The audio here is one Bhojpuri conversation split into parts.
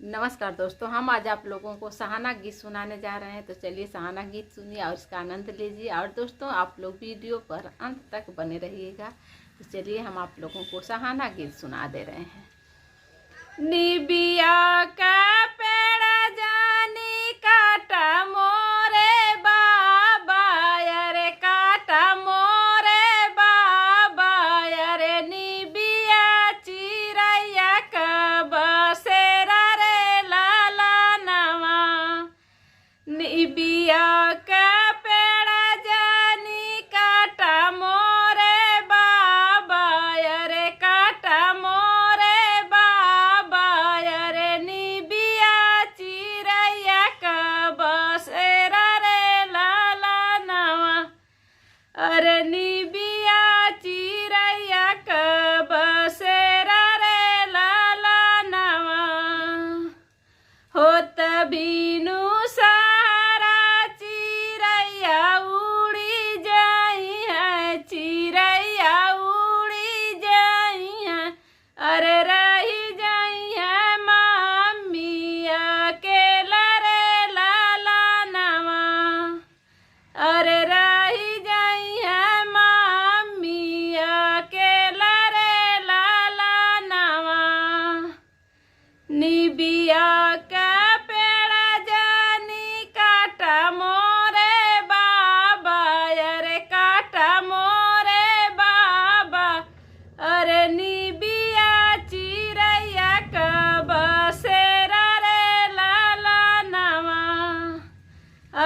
नमस्कार दोस्तों, हम आज आप लोगों को सहाना गीत सुनाने जा रहे हैं। तो चलिए सहाना गीत सुनिए और इसका आनंद लीजिए। और दोस्तों आप लोग वीडियो पर अंत तक बने रहिएगा। तो चलिए हम आप लोगों को सहाना गीत सुना दे रहे हैं। निबिया का पेड़ जानी काटा मोरे बाबा, अरे काटा मोरे बाबा, अरे निबिया चिरैया का बसेरा रे लाला नवा। निबिया का पेड़ जानी काटा मोरे बाबा, अरे काटा मोरे बाबा, अरे निबिया चिरैया का बसेरा रे लाला नवा। अरे निबिया चिरैया का बसेरा रे लाला नवा। हो तबीनु सारा चिरैया उड़ी जाई है, चिरैया उड़ी जाई है। अरे रही जाई है मम्मी अकेला रे लाला नवा। अरे रही जाई है मम्मी अकेला रे लाला नवा। निबिया का पेड़ जानी काटा मोरे बाबा, अरे काटा मोरे बाबा, अरे निबिया चिरैया का बसेरा रे लाला नवा।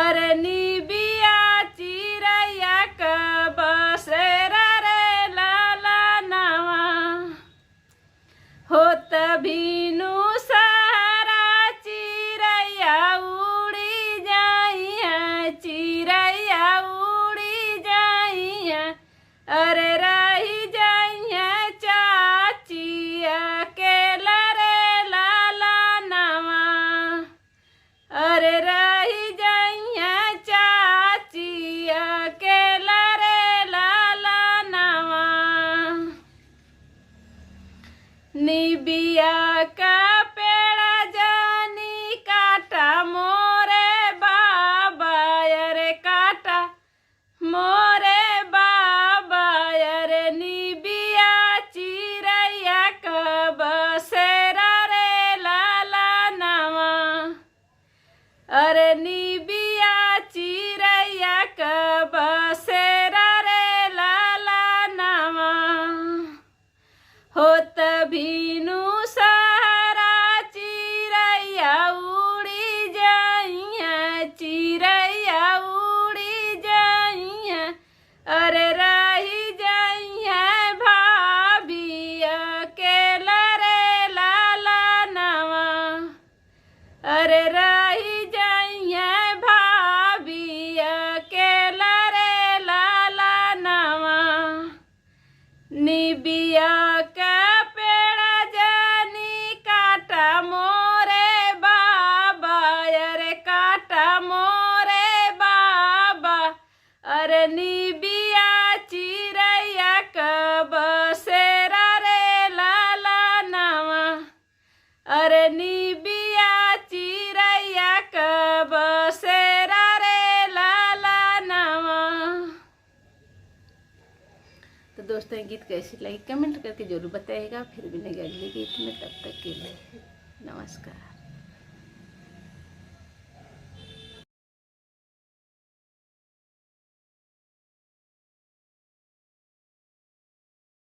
अरे निबिया चिरैया का बसेरा रे लाला नवा। हो तबीनु सारा चिरैया उड़ी जाई है, चिरैया उड़ी जाई है। अरे रही जाई है चाची अकेला रे लाला नवा। अरे रही जाई है चाची अकेला रे लाला नवा। निबिया का पेड़ जानी काटा मोरे बाबा, अरे काटा मोरे बाबा, अरे निबिया चिरैया का बसेरा रे लाला नवा। अरे निबिया चिरैया का बसेरा रे लाला नवा। हो तबीनु सारा चिरैया उड़ी जाई है, चिरैया उड़ी जाई है। अरे रही जाई है भाभी अकेला रे लाला नवा। अरे रही जाई है भाभी अकेला रे लाला नवा। निबिया का पेड़ जानी काटा मोरे बाबा, अरे काटा मोरे बाबा, अरे निबिया चिरैया का बसेरा रे लाला नवा। अरे निबिया चिरैया का बसेरा रे लाला नवा। तो दोस्तों ये गीत कैसी लगी कमेंट करके जरूर बताइएगा। फिर भी नहीं अगले गीत में, तब तक के लिए नमस्कार।